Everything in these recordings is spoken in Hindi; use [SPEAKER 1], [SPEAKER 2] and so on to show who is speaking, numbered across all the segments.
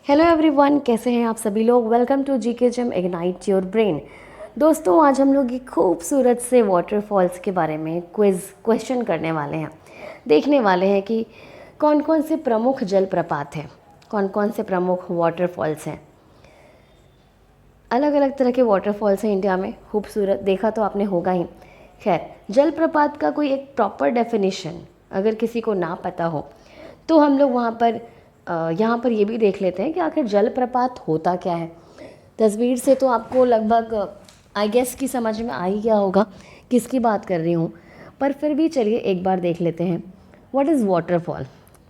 [SPEAKER 1] हेलो एवरीवन, कैसे हैं आप सभी लोग। Welcome to GK gym ignite your brain. दोस्तों, आज हम लोग एक खूबसूरत से वाटरफॉल्स के बारे में क्वेश्चन करने वाले हैं। देखने वाले हैं कि कौन कौन से प्रमुख जलप्रपात हैं, कौन कौन से प्रमुख वाटरफॉल्स हैं। अलग अलग तरह के वाटरफॉल्स हैं इंडिया में, खूबसूरत, देखा तो आपने होगा ही। खैर, जलप्रपात का कोई एक प्रॉपर डेफिनेशन अगर किसी को ना पता हो तो हम लोग यहाँ पर ये भी देख लेते हैं कि आखिर जलप्रपात होता क्या है। तस्वीर से तो आपको लगभग आई गेस की समझ में आ ही गया होगा किसकी बात कर रही हूँ, पर फिर भी चलिए एक बार देख लेते हैं। What is waterfall?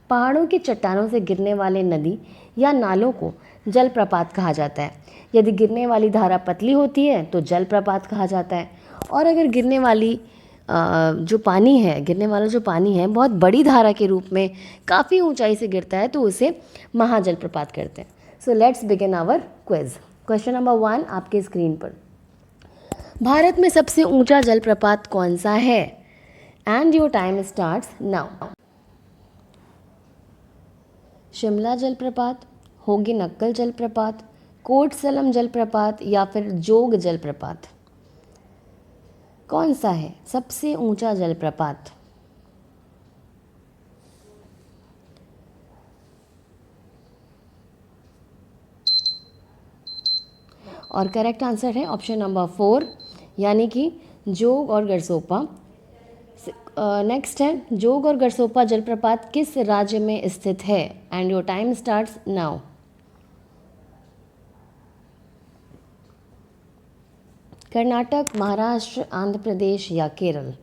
[SPEAKER 1] पहाड़ों की चट्टानों से गिरने वाले नदी या नालों को जलप्रपात कहा जाता है। यदि गिरने वाली धारा पतली होती है तो जलप्रपात कहा जाता है, और अगर गिरने वाला जो पानी है बहुत बड़ी धारा के रूप में काफ़ी ऊंचाई से गिरता है तो उसे महाजलप्रपात कहते हैं। So let's begin our quiz. Question number 1 आपके स्क्रीन पर। भारत में सबसे ऊंचा जलप्रपात कौन सा है? And your time starts now. Shimla जलप्रपात, होगी नक्कल जलप्रपात, कोटसलम जलप्रपात या फिर जोग जलप्रपात? कौन सा है सबसे ऊंचा जलप्रपात? और करेक्ट आंसर है ऑप्शन नंबर 4, यानी कि जोग और गरसोपा। नेक्स्ट है, जोग और गरसोपा जलप्रपात किस राज्य में स्थित है? And your time starts now. Karnataka, Maharashtra, Andhra Pradesh या Kerala?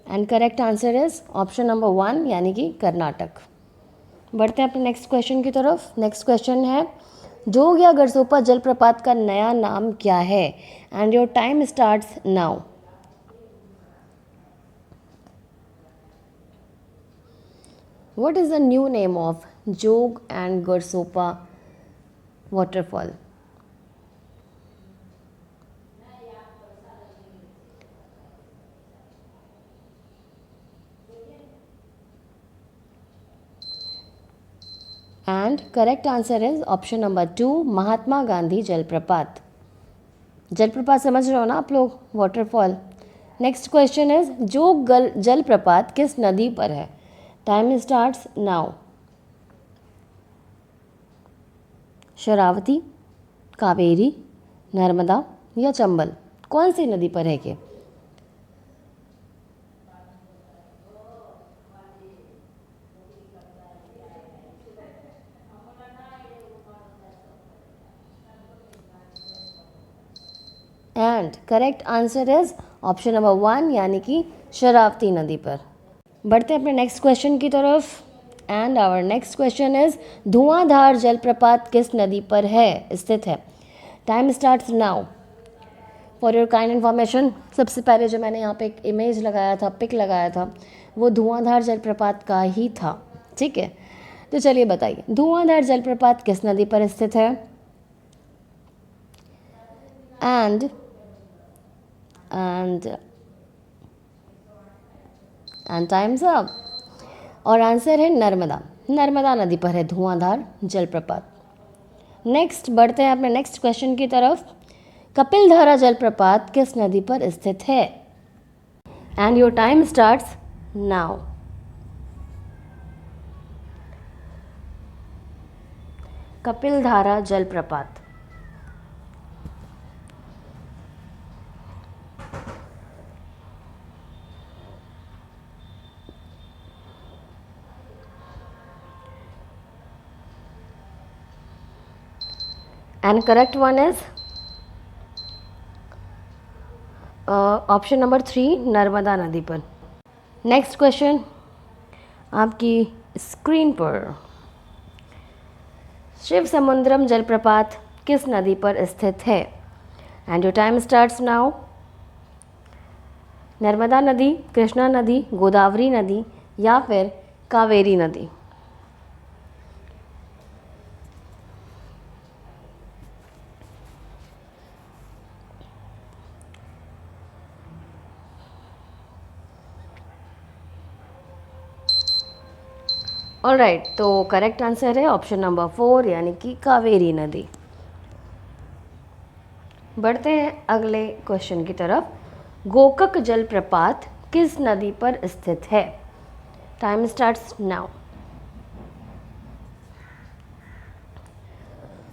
[SPEAKER 1] And correct answer is option number 1, यानी कि कर्नाटक। बढ़ते हैं अपने नेक्स्ट क्वेश्चन की तरफ। नेक्स्ट क्वेश्चन है, जोग या गरसोपा जलप्रपात का नया नाम क्या है? And your time starts now. What is the new name of Jog and Gursopa waterfall? And correct answer is option number 2, Mahatma Gandhi जलप्रपात। जलप्रपात समझ रहे हो ना आप लोग, वाटरफॉल। नेक्स्ट क्वेश्चन इज, जोग जलप्रपात किस नदी पर है? Time starts now. Sharavati, Kaveri, Narmada या चंबल? कौन सी नदी पर है कि? And correct answer is option number 1, यानी कि शरावती नदी पर। बढ़ते हैं अपने नेक्स्ट क्वेश्चन की तरफ। And our next question is, Dhuandhar जलप्रपात किस नदी पर है स्थित है? Time starts now. For your kind information, सबसे पहले जो मैंने यहाँ पे एक इमेज लगाया था, पिक लगाया था, वो धुआंधार जलप्रपात का ही था। ठीक है, तो चलिए बताइए, धुआंधार जलप्रपात किस नदी पर स्थित है? And times up. और आंसर है नर्मदा। नर्मदा नदी पर है धुआंधार जलप्रपात। नेक्स्ट बढ़ते हैं अपने नेक्स्ट क्वेश्चन की तरफ। कपिलधारा जलप्रपात किस नदी पर स्थित है? And your time starts now. Kapildhara जलप्रपात। And correct one is option number 3, Narmada नदी पर। नेक्स्ट क्वेश्चन आपकी स्क्रीन पर। शिव समुद्रम जलप्रपात किस नदी पर स्थित है? And your time starts now. Narmada नदी, कृष्णा नदी, गोदावरी नदी या फिर कावेरी नदी? ऑलराइट, तो करेक्ट आंसर है ऑप्शन नंबर 4 यानी कि कावेरी नदी। बढ़ते हैं अगले क्वेश्चन की तरफ। गोकक जलप्रपात किस नदी पर स्थित है? Time starts now.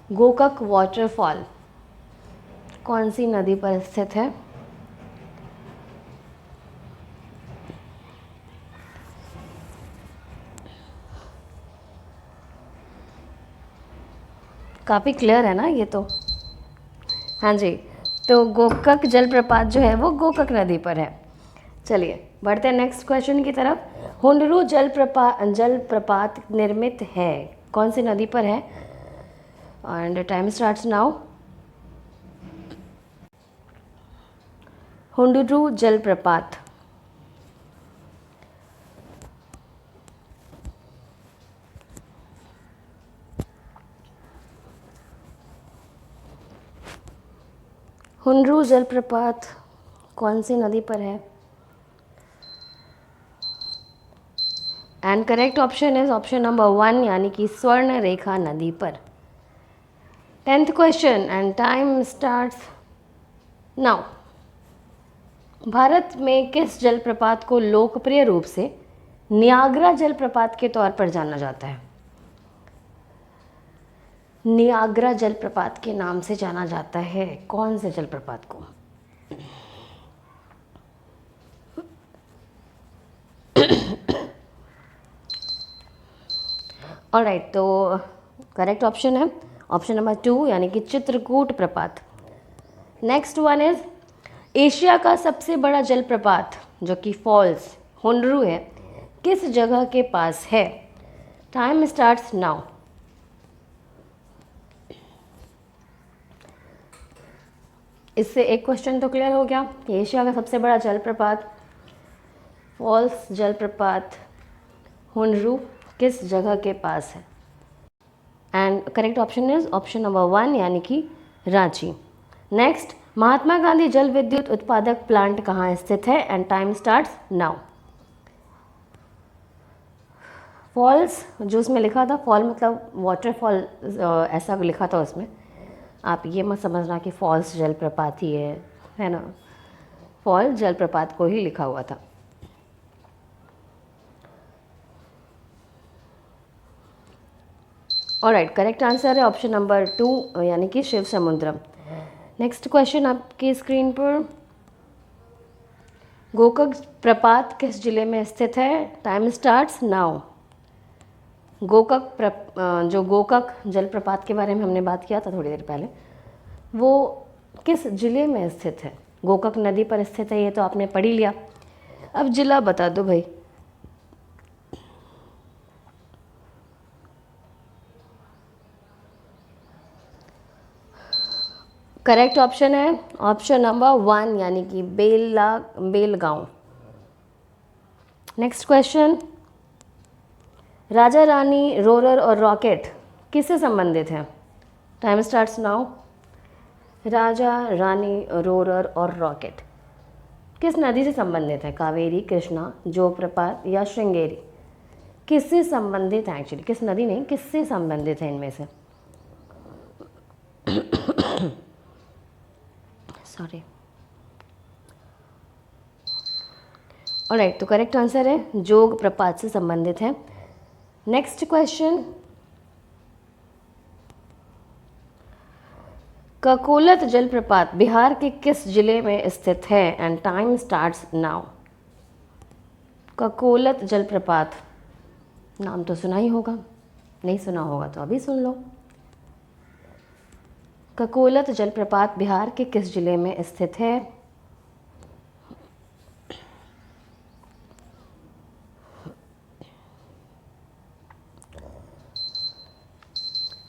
[SPEAKER 1] Gokak waterfall कौन सी नदी पर स्थित है? काफ़ी क्लियर है ना ये तो। हाँ जी, तो गोकक जलप्रपात जो है वो गोकक नदी पर है। चलिए बढ़ते हैं नेक्स्ट क्वेश्चन की तरफ। हुंडरू जलप्रपात निर्मित है कौन सी नदी पर है? And time starts now. Hundru जलप्रपात हुंडरू जलप्रपात कौन सी नदी पर है? And correct option is option number 1 यानी कि स्वर्ण रेखा नदी पर। 10th question and time starts now. Bharat में किस जलप्रपात को लोकप्रिय रूप से नियाग्रा जलप्रपात के तौर पर जाना जाता है? नियाग्रा जलप्रपात के नाम से जाना जाता है कौन से जलप्रपात को? ऑलराइट, तो करेक्ट ऑप्शन है ऑप्शन नंबर 2 यानी कि चित्रकूट प्रपात। नेक्स्ट वन इज एशिया का सबसे बड़ा जलप्रपात जो कि फॉल्स हुंडरू है किस जगह के पास है? Time starts now. इससे एक क्वेश्चन तो क्लियर हो गया कि एशिया का सबसे बड़ा जलप्रपात फॉल्स जलप्रपात हुंडरू किस जगह के पास है। And correct option is option number 1 यानी कि रांची। नेक्स्ट, महात्मा गांधी जल विद्युत उत्पादक प्लांट कहाँ स्थित है? And time starts now. Falls जो उसमें लिखा था, फॉल मतलब वाटरफॉल ऐसा लिखा था उसमें। आप ये मत समझना कि फॉल्स जलप्रपात ही है ना। फॉल जलप्रपात को ही लिखा हुआ था। ऑलराइट, करेक्ट आंसर है ऑप्शन नंबर 2 यानी कि शिव समुद्रम। नेक्स्ट क्वेश्चन आपकी स्क्रीन पर। गोकक प्रपात किस जिले में स्थित है? Time starts now. जो गोकक जलप्रपात के बारे में हमने बात किया था थोड़ी देर पहले, वो किस जिले में स्थित है? गोकक नदी पर स्थित है, ये तो आपने पढ़ ही लिया। अब जिला बता दो भाई। करेक्ट ऑप्शन है ऑप्शन नंबर 1 यानी कि Belgaum. Next question, Raja Rani roarer और रॉकेट किससे संबंधित हैं? Time starts now. Raja Rani roarer और रॉकेट किस नदी से संबंधित है? कावेरी, कृष्णा, जोगप्रपात या श्रृंगेरी? किससे संबंधित है? एक्चुअली किस नदी नहीं, किससे संबंधित है इनमें से? सॉरी। ऑलराइट, तो करेक्ट आंसर है जोग प्रपात से संबंधित है। नेक्स्ट क्वेश्चन, ककोलत जलप्रपात बिहार के किस जिले में स्थित है? And time starts now. Kakolat जलप्रपात नाम तो सुना ही होगा, नहीं सुना होगा तो अभी सुन लो। ककोलत जलप्रपात बिहार के किस जिले में स्थित है?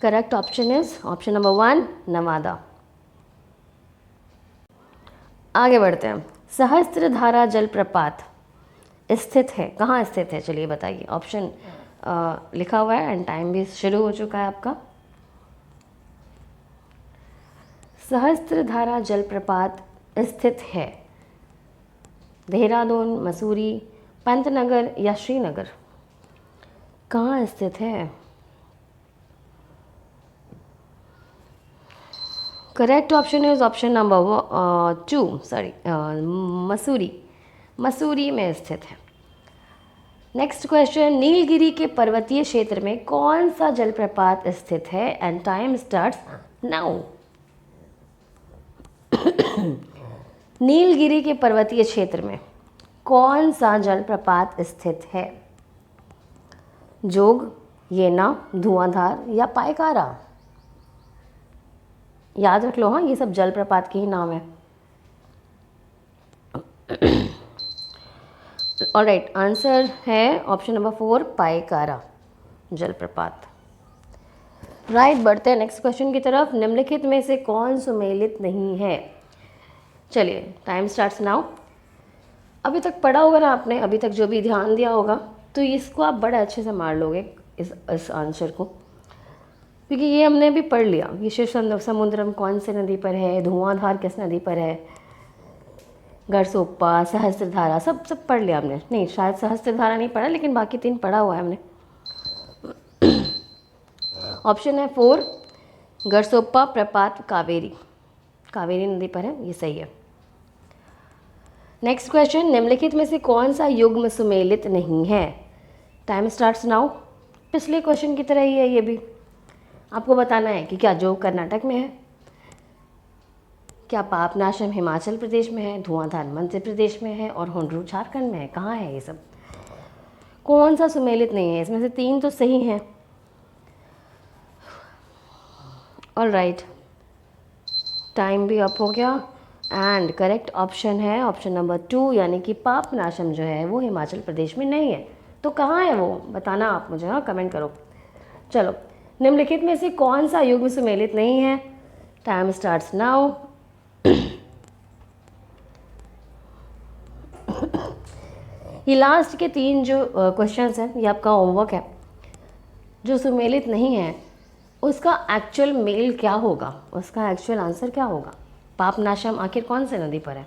[SPEAKER 1] Correct option is option number 1 Nawada. आगे बढ़ते हैं। सहस्त्रधारा जलप्रपात स्थित है कहाँ स्थित है? चलिए बताइए। ऑप्शन लिखा हुआ है एंड टाइम भी शुरू हो चुका है आपका। सहस्त्रधारा जलप्रपात स्थित है देहरादून, मसूरी, पंतनगर या श्रीनगर? कहाँ स्थित है? Correct option is option number 2, sorry, Mussoorie. Mussoorie में स्थित है। नेक्स्ट क्वेश्चन, नीलगिरी के पर्वतीय क्षेत्र में कौन सा जलप्रपात स्थित है? And time starts now. Nilgiri के पर्वतीय क्षेत्र में कौन सा जलप्रपात स्थित है? जोग, येना, धुआंधार या पायकारा? याद रख लो, हाँ, ये सब जलप्रपात के ही नाम है। ऑलराइट, आंसर है ऑप्शन नंबर 4, पायकारा जलप्रपात। राइट, बढ़ते हैं नेक्स्ट क्वेश्चन की तरफ। निम्नलिखित में से कौन सुमेलित नहीं है? चलिए, टाइम स्टार्ट्स नाउ। अभी तक पढ़ा होगा ना आपने, अभी तक जो भी ध्यान दिया होगा, तो इसको आप बड़े अच्छे से मार लोगे, इस आंसर को, क्योंकि ये हमने भी पढ़ लिया। विशेष समुद्रम कौन से नदी पर है, धुआंधार किस नदी पर है, गरसोप्पा, सहस्त्रधारा, सब पढ़ लिया हमने। नहीं, शायद सहस्त्रधारा नहीं पढ़ा, लेकिन बाकी 3 पढ़ा हुआ है हमने। ऑप्शन है 4, गरसोप्पा प्रपात कावेरी, कावेरी नदी पर है, ये सही है। नेक्स्ट क्वेश्चन, निम्नलिखित में से कौन सा युग्म सुमेलित नहीं है? Time starts now. पिछले क्वेश्चन की तरह ही है ये भी। आपको बताना है कि क्या जोग कर्नाटक में है, क्या पापनाशम हिमाचल प्रदेश में है, धुआंधार मध्य प्रदेश में है और हुंड्रू झारखंड में है। कहाँ है ये सब? कौन सा सुमेलित नहीं है? इसमें से 3 तो सही हैं। ऑलराइट, टाइम भी अप हो गया एंड करेक्ट ऑप्शन है ऑप्शन नंबर 2, यानी कि पापनाशम जो है वो हिमाचल प्रदेश में नहीं है। तो कहाँ है वो, बताना आप मुझे, हाँ, कमेंट करो। चलो, निम्नलिखित में से कौन सा युग्म सुमेलित नहीं है? Time starts now. ये लास्ट के 3 जो क्वेश्चंस हैं, ये आपका होमवर्क है। जो सुमेलित नहीं है उसका एक्चुअल मेल क्या होगा, उसका एक्चुअल आंसर क्या होगा? पापनाशम आखिर कौन से नदी पर है?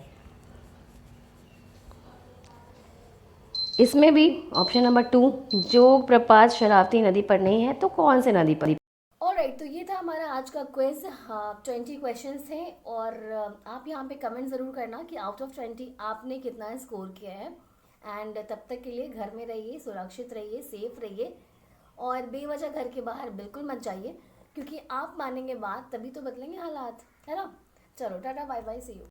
[SPEAKER 1] इसमें भी ऑप्शन नंबर 2, जोग प्रपात शरावती नदी पर नहीं है, तो कौन से नदी पर? ऑलराइट, तो ये था हमारा आज का क्विज। हाँ, 20 क्वेश्चंस थे और आप यहाँ पे कमेंट ज़रूर करना कि आउट ऑफ 20 आपने कितना स्कोर किया है। एंड तब तक के लिए घर में रहिए, सुरक्षित रहिए, सेफ रहिए और बेवजह घर के बाहर बिल्कुल मत जाइए, क्योंकि आप मानेंगे बात तभी तो बदलेंगे हालात, है ना। चलो, tata, bye bye, see you.